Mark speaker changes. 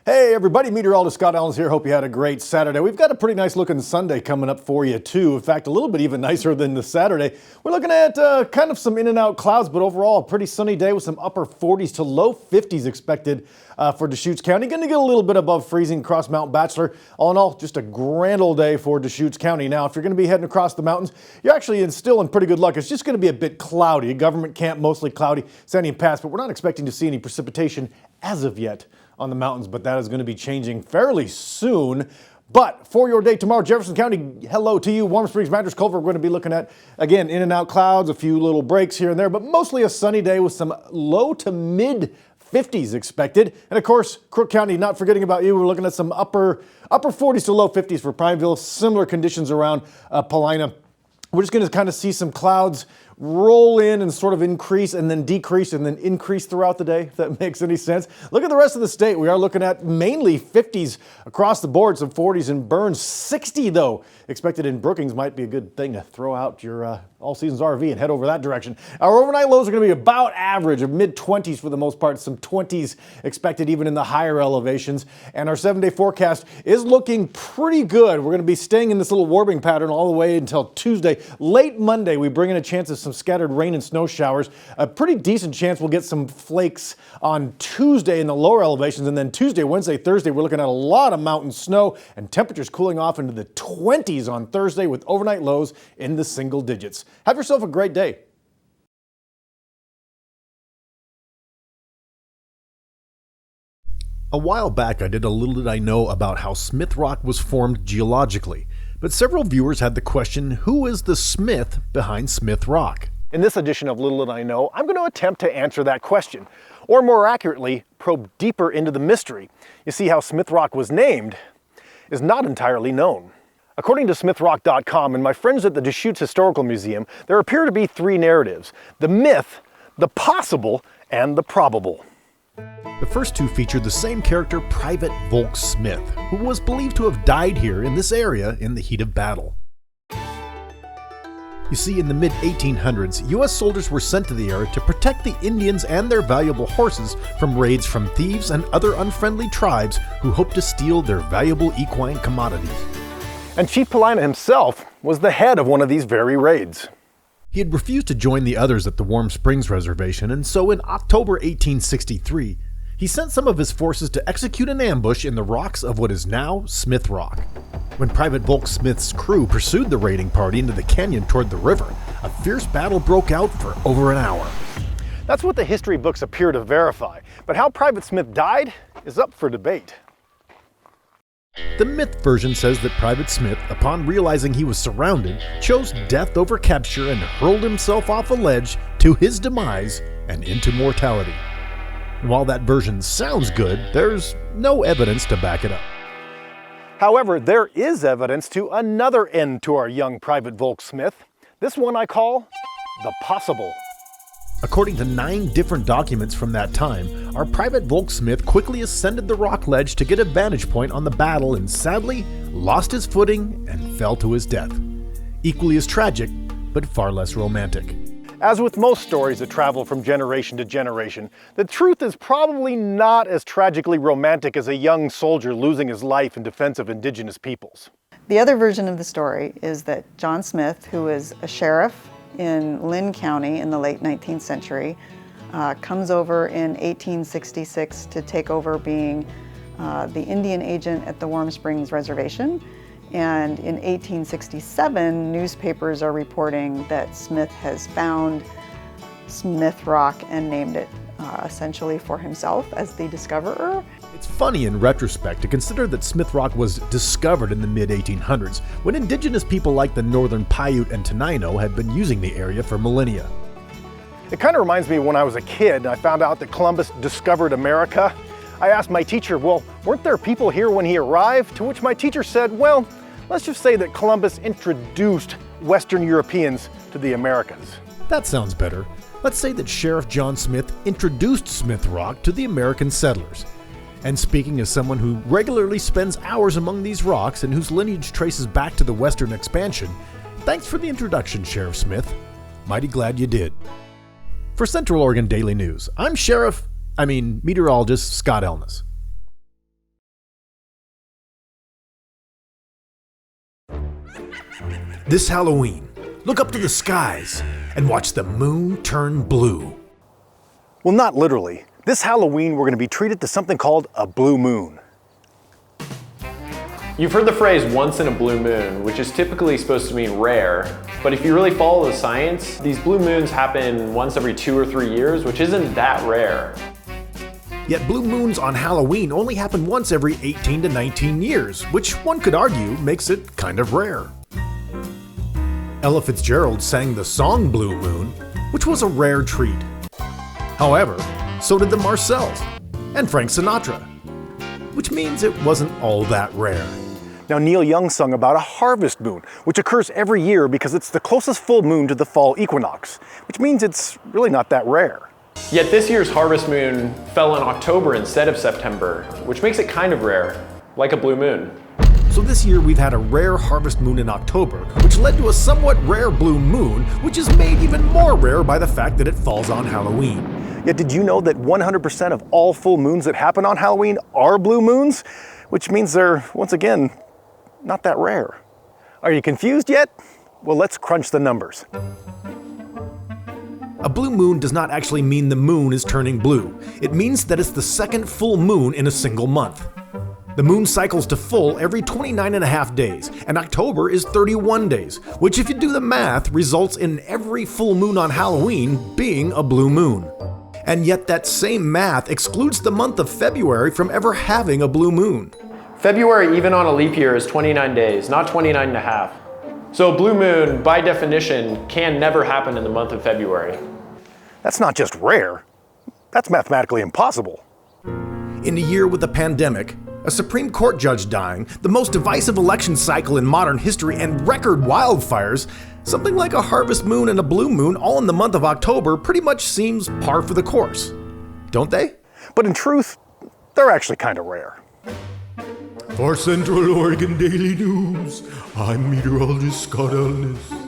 Speaker 1: Hey everybody, Meteorologist Scott Elnes here. Hope you had a great Saturday. We've got a pretty nice looking Sunday coming up for you too. In fact, a little bit even nicer than the Saturday. We're looking at kind of some in and out clouds, but overall a pretty sunny day with some upper 40s to low 50s expected for Deschutes County. Going to get a little bit above freezing across Mount Bachelor. All in all, just a grand old day for Deschutes County. Now, if you're going to be heading across the mountains, you're actually still in pretty good luck. It's just going to be a bit cloudy. Government camp, mostly cloudy, Sandy and Pass, but we're not expecting to see any precipitation as of yet on the mountains, but that is going to be changing fairly soon. But for your day tomorrow, Jefferson County, hello to you. Warm Springs, Mattress, Culver, we're going to be looking at, again, in and out clouds, a few little breaks here and there, but mostly a sunny day with some low to mid 50s expected. And of course, Crook County, not forgetting about you, we're looking at some upper 40s to low 50s for Prineville. Similar conditions around Paulina. We're just going to kind of see some clouds roll in and sort of increase and then decrease and then increase throughout the day, if that makes any sense. Look at the rest of the state. We are looking at mainly 50s across the board, some 40s in Burns, 60 though expected in Brookings. Might be a good thing to throw out your all seasons RV and head over that direction. Our overnight lows are going to be about average of mid 20s for the most part, some 20s expected even in the higher elevations. And our 7-day forecast is looking pretty good. We're going to be staying in this little warming pattern all the way until Tuesday. Late Monday, we bring in a chance of some scattered rain and snow showers. A pretty decent chance we'll get some flakes on Tuesday in the lower elevations. And then Tuesday, Wednesday, Thursday, we're looking at a lot of mountain snow and temperatures cooling off into the 20s on Thursday with overnight lows in the single digits. Have yourself a great day.
Speaker 2: A while back, I did a Little Did I Know about how Smith Rock was formed geologically, but several viewers had the question, who is the Smith behind Smith Rock?
Speaker 1: In this edition of Little Did I Know, I'm going to attempt to answer that question, or more accurately, probe deeper into the mystery. You see, how Smith Rock was named is not entirely known. According to SmithRock.com and my friends at the Deschutes Historical Museum, there appear to be three narratives: the myth, the possible, and the probable.
Speaker 2: The first two featured the same character, Private Volk Smith, who was believed to have died here in this area in the heat of battle. You see, in the mid-1800s, U.S. soldiers were sent to the area to protect the Indians and their valuable horses from raids from thieves and other unfriendly tribes who hoped to steal their valuable equine commodities.
Speaker 1: And Chief Paulina himself was the head of one of these very raids.
Speaker 2: He had refused to join the others at the Warm Springs Reservation, and so in October 1863, he sent some of his forces to execute an ambush in the rocks of what is now Smith Rock. When Private Volk Smith's crew pursued the raiding party into the canyon toward the river, a fierce battle broke out for over an hour.
Speaker 1: That's what the history books appear to verify, but how Private Smith died is up for debate.
Speaker 2: The myth version says that Private Smith, upon realizing he was surrounded, chose death over capture and hurled himself off a ledge to his demise and into mortality. And while that version sounds good, there's no evidence to back it up.
Speaker 1: However, there is evidence to another end to our young Private Volk Smith. This one I call the possible.
Speaker 2: According to 9 different documents from that time, our Private Volk Smith quickly ascended the rock ledge to get a vantage point on the battle and sadly lost his footing and fell to his death. Equally as tragic, but far less romantic.
Speaker 1: As with most stories that travel from generation to generation, the truth is probably not as tragically romantic as a young soldier losing his life in defense of indigenous peoples.
Speaker 3: The other version of the story is that John Smith, who was a sheriff in Lynn County in the late 19th century, comes over in 1866 to take over being the Indian agent at the Warm Springs Reservation. And in 1867, newspapers are reporting that Smith has found Smith Rock and named it essentially for himself as the discoverer.
Speaker 2: It's funny in retrospect to consider that Smith Rock was discovered in the mid-1800s, when indigenous people like the Northern Paiute and Tenino had been using the area for millennia.
Speaker 1: It kind of reminds me of when I was a kid and I found out that Columbus discovered America. I asked my teacher, well, weren't there people here when he arrived? To which my teacher said, well, let's just say that Columbus introduced Western Europeans to the Americas.
Speaker 2: That sounds better. Let's say that Sheriff John Smith introduced Smith Rock to the American settlers. And speaking as someone who regularly spends hours among these rocks and whose lineage traces back to the Western expansion, thanks for the introduction, Sheriff Smith. Mighty glad you did. For Central Oregon Daily News, I'm Meteorologist Scott Elnes. This Halloween, look up to the skies and watch the moon turn blue.
Speaker 1: Well, not literally. This Halloween, we're going to be treated to something called a blue moon.
Speaker 4: You've heard the phrase once in a blue moon, which is typically supposed to mean rare, but if you really follow the science, these blue moons happen once every 2 or 3 years, which isn't that rare.
Speaker 2: Yet blue moons on Halloween only happen once every 18 to 19 years, which one could argue makes it kind of rare. Ella Fitzgerald sang the song Blue Moon, which was a rare treat. However, so did the Marcells and Frank Sinatra, which means it wasn't all that rare.
Speaker 1: Now, Neil Young sung about a harvest moon, which occurs every year because it's the closest full moon to the fall equinox, which means it's really not that rare.
Speaker 4: Yet this year's harvest moon fell in October instead of September, which makes it kind of rare, like a blue moon.
Speaker 2: So this year we've had a rare harvest moon in October, which led to a somewhat rare blue moon, which is made even more rare by the fact that it falls on Halloween.
Speaker 1: Yet did you know that 100% of all full moons that happen on Halloween are blue moons? Which means they're, once again, not that rare. Are you confused yet? Well, let's crunch the numbers.
Speaker 2: A blue moon does not actually mean the moon is turning blue. It means that it's the second full moon in a single month. The moon cycles to full every 29.5 days, and October is 31 days, which if you do the math results in every full moon on Halloween being a blue moon. And yet that same math excludes the month of February from ever having a blue moon.
Speaker 4: February, even on a leap year, is 29 days, not 29.5. So a blue moon, by definition, can never happen in the month of February.
Speaker 1: That's not just rare, that's mathematically impossible.
Speaker 2: In a year with a pandemic, a Supreme Court judge dying, the most divisive election cycle in modern history, and record wildfires, something like a harvest moon and a blue moon all in the month of October pretty much seems par for the course. Don't they?
Speaker 1: But in truth, they're actually kind of rare.
Speaker 2: For Central Oregon Daily News, I'm Meteorologist Scott Elnes.